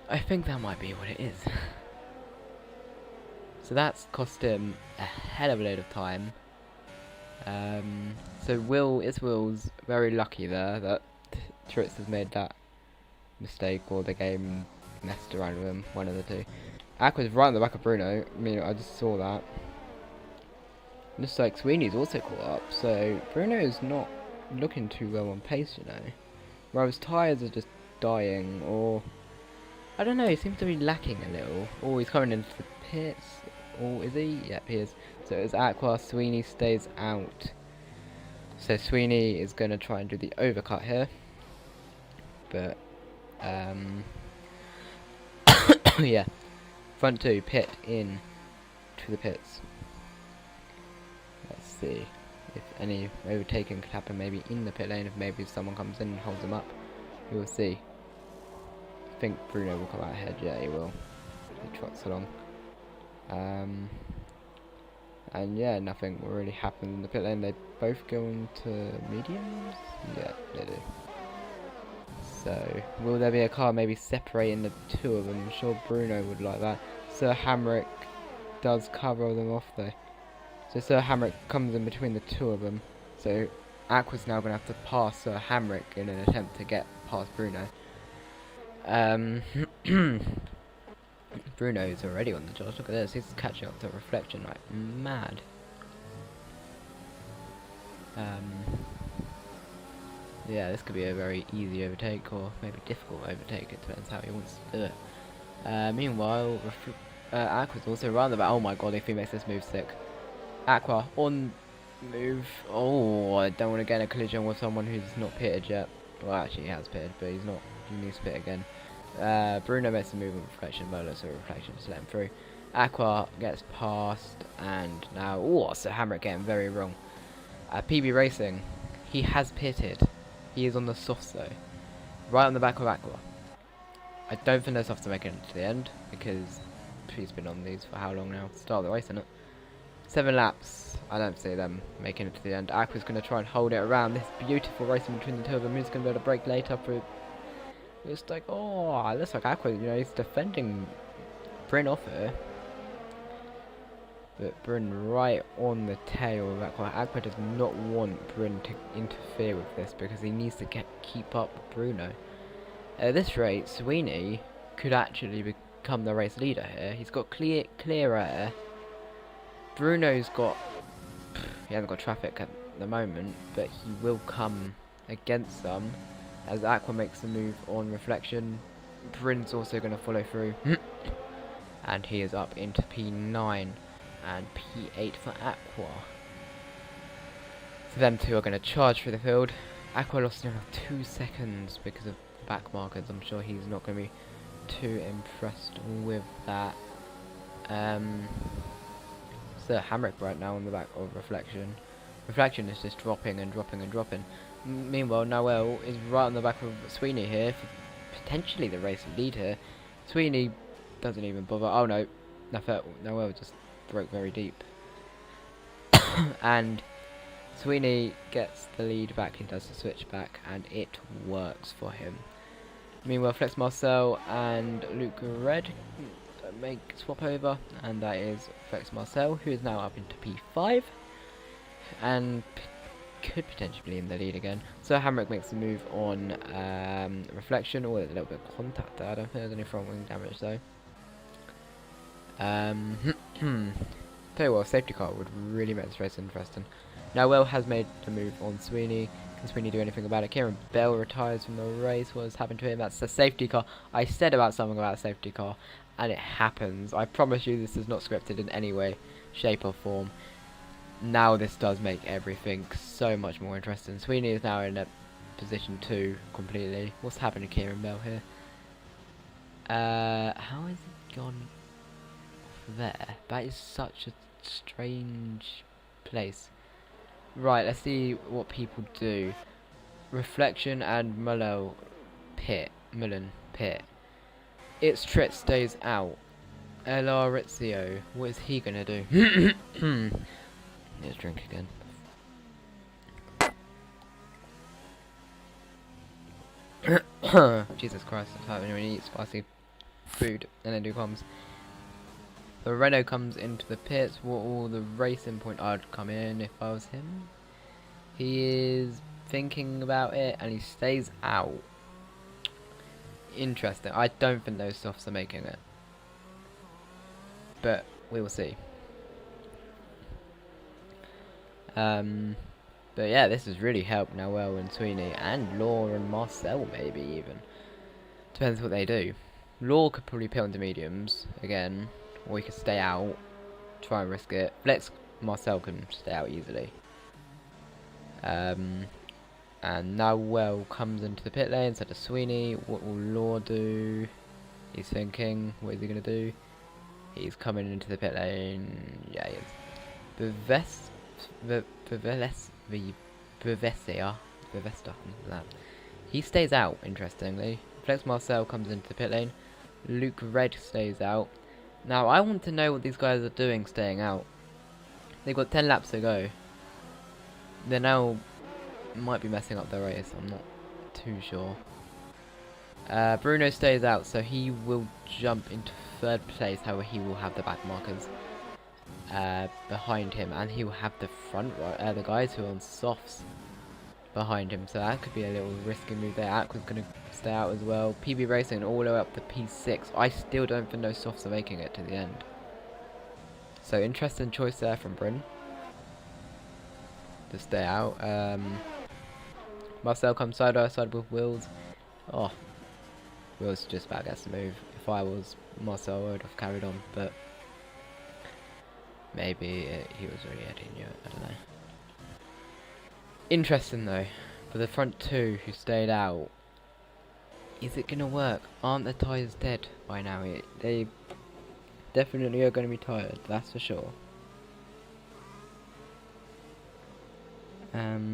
I think that might be what it is. So that's cost him a hell of a load of time. So Will's very lucky there that Tritz has made that mistake, or the game messed around with him, one of the two. Aqua's right on the back of Bruno. I mean, I just saw that. Looks like Sweeney's also caught up, so Bruno's not looking too well on pace, you know. Whereas tyres are just dying, or I don't know, he seems to be lacking a little. Oh, he's coming into the pits. Oh, is he? Yep, he is. So it's Aqua. Sweeney stays out. So Sweeney is going to try and do the overcut here. But, yeah. Front two, pit in to the pits. Let's see if any overtaking could happen, maybe in the pit lane, if maybe someone comes in and holds him up. We will see. I think Bruno will come out ahead. Yeah, he will. He trots along. And yeah, nothing will really happen in the pit lane. They both go into mediums? Yeah, they do. So, will there be a car maybe separating the two of them? I'm sure Bruno would like that. Sir Hamrick does cover them off though. So Sir Hamrick comes in between the two of them. So Aqua's now going to have to pass Sir Hamrick in an attempt to get past Bruno. Bruno's already on the Josh. Look at this. He's catching up to Reflection like mad. Yeah, this could be a very easy overtake, or maybe difficult overtake. It depends how he wants to do it. Meanwhile, Aqua's also around about. Oh my god, if he makes this move sick. Aqua on move. Oh, I don't want to get in a collision with someone who's not pitted yet. Well, actually, he has pitted, but he's not. He needs to pit again. Bruno makes a move on Reflection, but let's Reflection just let him through. Aqua gets past, and now, oh, so Hamrick getting very wrong. PB Racing, he has pitted. He is on the softs though, right on the back of Aqua. I don't think those softs are making it to the end, because he's been on these for how long now? Start of the race, isn't it? 7 laps. I don't see them making it to the end. Aqua's going to try and hold it around. This beautiful racing between the two of them. Who's going to be able to break later through? It's like, oh, it looks like Aqua, you know, he's defending Bryn off here. But Bryn right on the tail of Aqua. Aqua does not want Bryn to interfere with this because he needs to keep up with Bruno. At this rate, Sweeney could actually become the race leader here. He's got clear air. Bruno's got... he hasn't got traffic at the moment, but he will come against them as Aqua makes a move on reflection. Bryn's also going to follow through. And he is up into P9 and P8 for Aqua. So them two are going to charge through the field. Aqua lost around 2 seconds because of the back markers. I'm sure he's not going to be too impressed with that. So Hamrick right now on the back of reflection. Reflection is just dropping and dropping and dropping. Meanwhile, Noel is right on the back of Sweeney here, for potentially the race lead here. Sweeney doesn't even bother. Oh no, Noel just broke very deep. And Sweeney gets the lead back, he does the switch back, and it works for him. Meanwhile, Flex Marcel and Luke Red make swap over, and that is Flex Marcel, who is now up into P5 and could potentially be in the lead again. So Hamrick makes the move on reflection, or a little bit of contact there. I don't think there's any front wing damage though. Tell you what, a safety car would really make this race interesting. Now Will has made the move on Sweeney. Can Sweeney do anything about it? Kieran Bell retires from the race. What has happened to him? That's the safety car. I said about something about a safety car, and it happens. I promise you this is not scripted in any way, shape or form. Now this does make everything so much more interesting. Sweeney is now in a position 2 completely. What's happened to Kieran Bell here? How has he gone there? That is such a strange place. Right, let's see what people do. Reflection and Mullen pit. It's Trit stays out. LR Rizzio, what is he gonna do? Let's drink again. Jesus Christ, that's how when you eat spicy food and then do comms. The Renault comes into the pits. What will the racing point? I'd come in if I was him. He is thinking about it and he stays out. Interesting. I don't think those softs are making it, but we will see. But yeah, this has really helped Noel and Sweeney and Law and Marcel, maybe even. Depends what they do. Law could probably pit onto mediums again, or he could stay out, try and risk it. Flex Marcel can stay out easily. And Noel comes into the pit lane instead of Sweeney. What will Law do? He's thinking, what is he going to do? He's coming into the pit lane. Yeah, he is. Bevesta. He stays out, interestingly. Flex Marcel comes into the pit lane. Luke Red stays out. Now, I want to know what these guys are doing staying out. They've got 10 laps to go. They now might be messing up their race, I'm not too sure. Bruno stays out, so he will jump into 3rd place. However, he will have the back markers behind him, and he will have the front right, the guys who are on softs behind him. So that could be a little risky move there. Aqua's going to stay out as well. PB Racing all the way up to P6. I still don't think those softs are making it to the end. So interesting choice there from Bryn to stay out. Marcel comes side by side with Wills. Oh, Wills just about gets the move. If I was Marcel, I would have carried on, but maybe he was already heading you. I don't know. Interesting though, for the front 2 who stayed out, is it gonna work? Aren't the tyres dead by now? They definitely are gonna be tired, that's for sure. Yeah.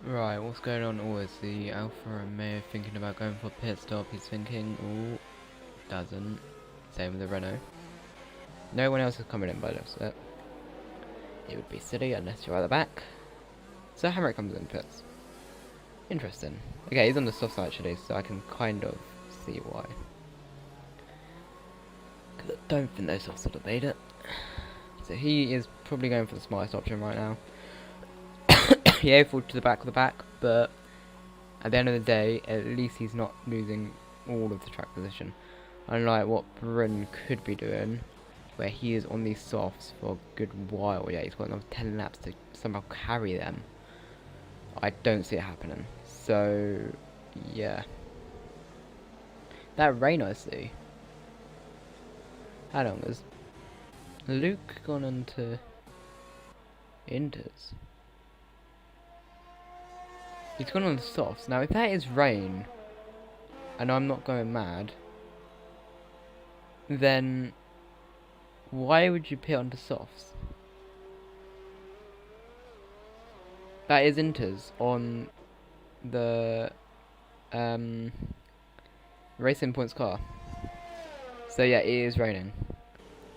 Right, what's going on? Oh, is the Alfa Romeo thinking about going for a pit stop? He's thinking, oh, doesn't. Same with the Renault. No one else is coming in by the looks of it. It would be silly unless you're at the back. So Hammer comes in pits. Interesting. Okay, he's on the soft side actually, so I can kind of see why. Because I don't think those softs would have made it. So he is probably going for the smartest option right now. He airfalled to the back of the back, but at the end of the day, at least he's not losing all of the track position. Unlike what Bryn could be doing, where he is on these softs for a good while. Yeah, he's got another 10 laps to somehow carry them. I don't see it happening. So, yeah. That rain I see. How long has Luke gone into Inters? He's gone on the softs. Now, if that is rain, and I'm not going mad, then why would you pit onto softs? That is Inters on the Racing Points car. So yeah, it is raining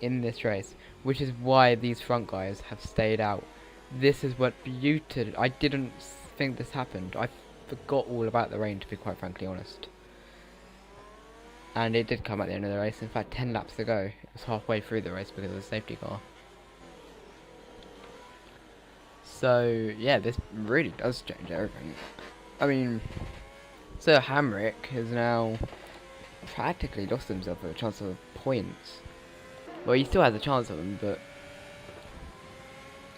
in this race, which is why these front guys have stayed out. This is what muted. I didn't think this happened. I forgot all about the rain, to be quite frankly honest. And it did come at the end of the race. In fact, 10 laps to go. It was halfway through the race because of the safety car. So yeah, this really does change everything. I mean, Sir Hamrick has now practically lost himself a chance of points. Well, he still has a chance of them, but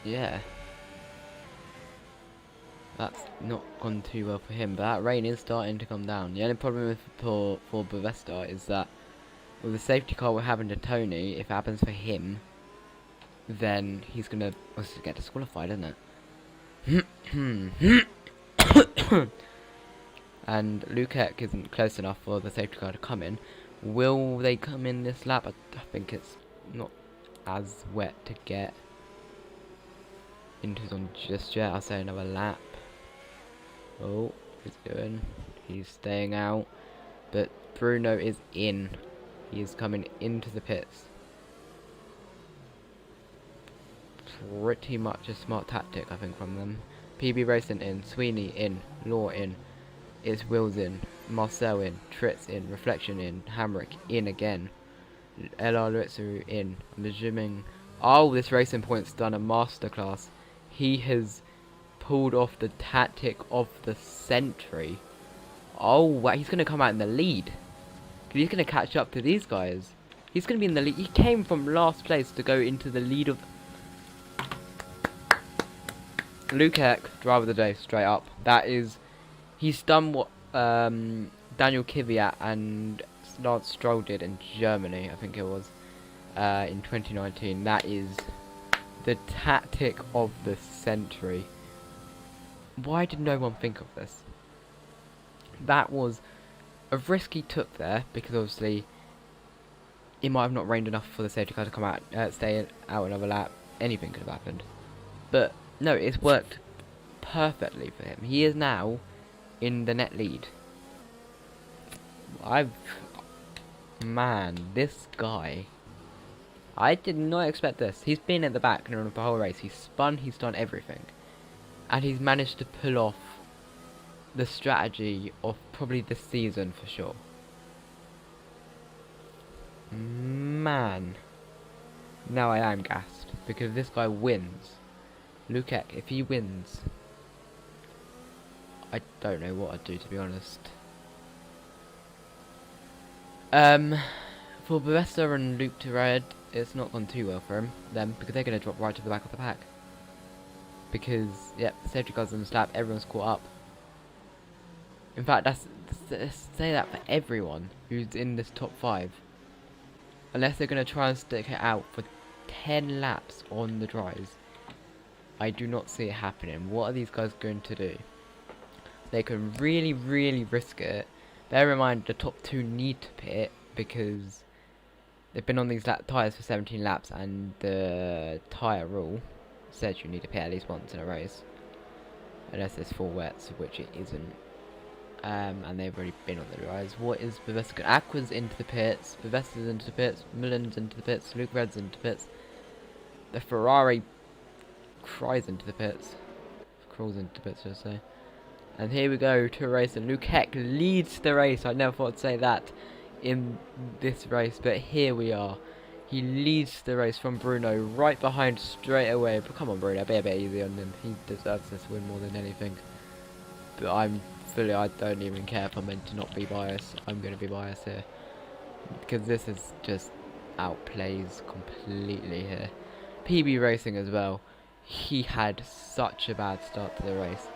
yeah, that's not gone too well for him. But that rain is starting to come down. The only problem with for Bavesta is that with the safety car we're having to Tony, if it happens for him, then he's gonna get disqualified, isn't it? And Lukeck isn't close enough for the safety car to come in. Will they come in this lap? I think it's not as wet to get into on just yet. I'll say another lap. Oh, what's he doing? He's staying out. But Bruno is in. He is coming into the pits. Pretty much a smart tactic, I think, from them. PB Racing in, Sweeney in, Law in, it's Wills in, Marcel in, Tritz in, Reflection in, Hamrick in again, LR Luitzeru in. I'm assuming, oh, this Racing Point's done a masterclass. He has pulled off the tactic of the century. Oh, wow, he's going to come out in the lead. He's going to catch up to these guys. He's going to be in the lead. He came from last place to go into the lead of Lukeck, driver of the day, straight up. That is, he's done what Daniel Kvyat and Lance Stroll did in Germany, I think it was, in 2019. That is the tactic of the century. Why did no one think of this? That was a risk he took there, because obviously it might have not rained enough for the safety car to come out, stay out another lap. Anything could have happened. But no, it's worked perfectly for him. He is now in the net lead. Man, this guy, I did not expect this. He's been at the back and the whole race. He's spun, he's done everything. And he's managed to pull off the strategy of probably this season for sure. Man. Now I am gassed, because this guy wins. Lukeck, if he wins, I don't know what I'd do, to be honest. For Bavesta and Luke to ride, it's not gone too well for them, because they're going to drop right to the back of the pack. Because, yep, the safety car's on the slap, everyone's caught up. In fact, let's say that for everyone who's in this top 5. Unless they're going to try and stick it out for 10 laps on the dries. I do not see it happening. What are these guys going to do? They can really, really risk it. Bear in mind, the top 2 need to pit because they've been on these tyres for 17 laps, and the tyre rule says you need to pit at least once in a race. unless there's 4 wets, which it isn't. And they've already been on the rise. What is Bavesca? Aqua's into the pits, Bavesca's into the pits, Millen's into the pits, Luke Red's into the pits. The Ferrari cries into the pits. Crawls into the pits, should I say. And here we go to a race, and Luke Heck leads the race. I never thought I'd say that in this race, but here we are. He leads the race from Bruno, right behind straight away. But come on, Bruno, be a bit easy on him. He deserves this win more than anything. But I don't even care if I'm meant to not be biased. I'm going to be biased here. Because this is just outplays completely here. PB Racing as well. He had such a bad start to the race.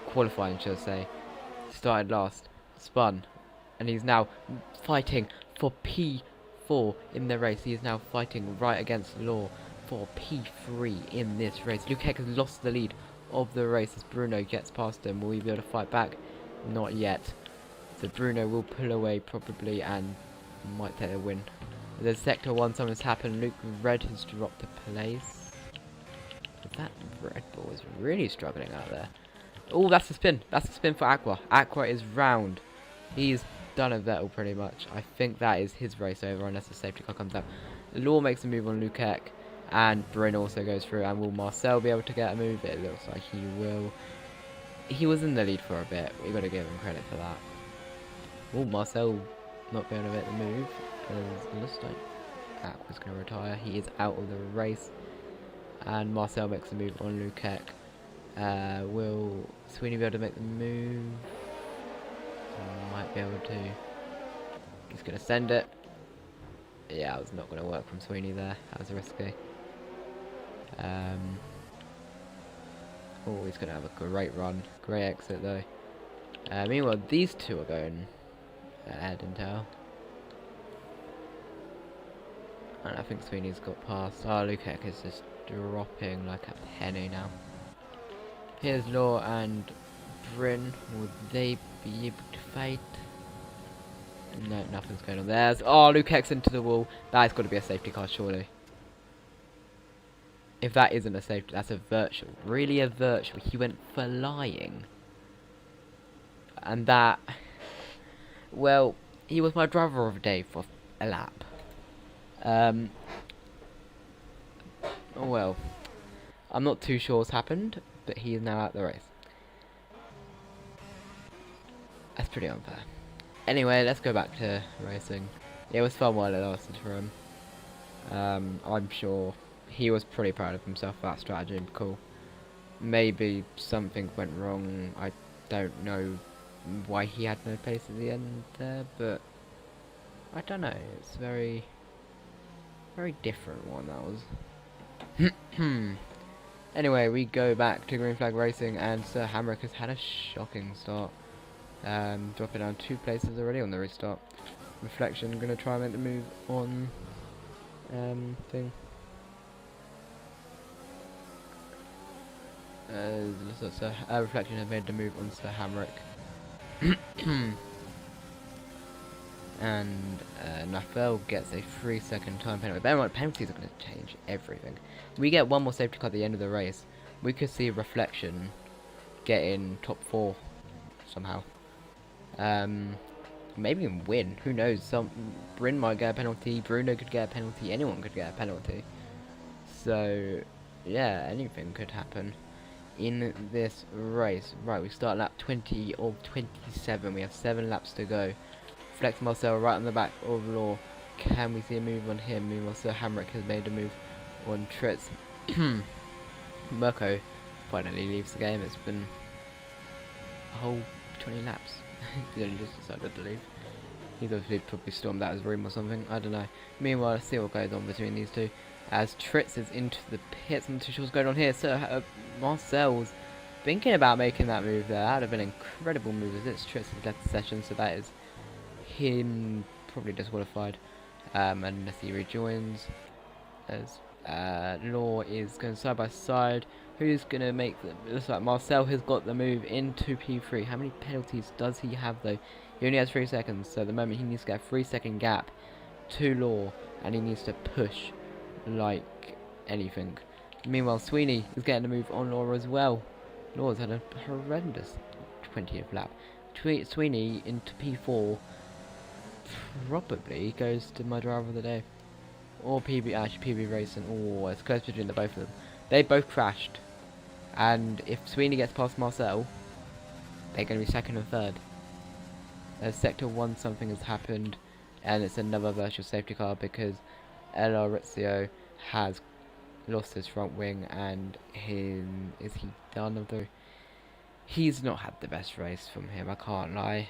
Qualifying, should I say. Started last. Spun. And he's now fighting for P4 in the race. He is now fighting right against Law for P3 in this race. Luke Heck has lost the lead of the race as Bruno gets past him. Will he be able to fight back? Not yet. So Bruno will pull away probably and might take a win. There's Sector 1, something's happened. Luke Red has dropped a place. That Red Bull is really struggling out there. Oh, that's a spin. That's a spin for Aqua. Aqua is round. He's done a Vettel pretty much. I think that is his race over unless the safety car comes out. Law makes a move on Luke Heck. And Bryn also goes through. And will Marcel be able to get a move? It looks like he will. He was in the lead for a bit. We've got to give him credit for that. Oh, Marcel not being able to make the move. Because it looks like Aqua's going to retire. He is out of the race. And Marcel makes a move on Luke Heck. Will Sweeney be able to make the move? Might be able to. He's going to send it. Yeah, it was not going to work from Sweeney there. That was risky. Oh, he's going to have a great run. Great exit though. Meanwhile, these two are going ahead and tail. And I think Sweeney's got past. Oh, Luke Heck is just dropping like a penny now. Here's Law and Bryn. Will they be able to fight? No, nothing's going on there. Oh, Luke Heck's into the wall. That's got to be a safety car, surely. If that isn't a safety, that's a virtual. Really a virtual. He went flying. And that... Well, he was my driver of the day for a lap. Well, I'm not too sure what's happened, but he is now out of the race. That's pretty unfair. Anyway, let's go back to racing. It was fun while it lasted for him. I'm sure he was pretty proud of himself for that strategy. Cool. Maybe something went wrong. I don't know why he had no place at the end there, but I don't know. It's very different one that was. Anyway, we go back to Green Flag Racing, and Sir Hamrick has had a shocking start. Dropping down 2 places already on the restart. Reflection gonna try and make the move on thing. Reflection has made the move on Sir Hamrick. And Nafel gets a 3-second time penalty. Bear in mind, penalties are going to change everything. We get one more safety car at the end of the race. We could see Reflection get in top 4 somehow. Maybe even win. Who knows? Bryn might get a penalty. Bruno could get a penalty. Anyone could get a penalty. So, yeah, anything could happen in this race. Right, we start lap 20 of 27. We have 7 laps to go. Flex Marcel right on the back of Law. Can we see a move on him? Meanwhile, Sir Hamrick has made a move on Tritz. Mirko finally leaves the game. It's been a whole 20 laps. He only just decided to leave. He's obviously probably stormed out his room or something. I don't know. Meanwhile, let's see what goes on between these two. As Tritz is into the pits. I'm not too sure what's going on here. Sir Marcel's thinking about making that move there. That would have been an incredible move as it's Tritz has left the session, so that is him probably disqualified unless he rejoins. As Law is going side by side. Who's going to make them? It looks like Marcel has got the move into P3. How many penalties does he have though? He only has 3 seconds, so at the moment he needs to get a 3-second gap to Law, and he needs to push like anything. Meanwhile, Sweeney is getting the move on Law as well. Laws had a horrendous 20th lap. Sweeney into P4 probably goes to my driver of the day. Or PB, actually PB Racing. Oh, it's close between the both of them. They both crashed. And if Sweeney gets past Marcel, they're going to be second and third. Sector 1 something has happened, and it's another virtual safety car because El Rizzio has lost his front wing, and is he done of the... He's not had the best race from him, I can't lie.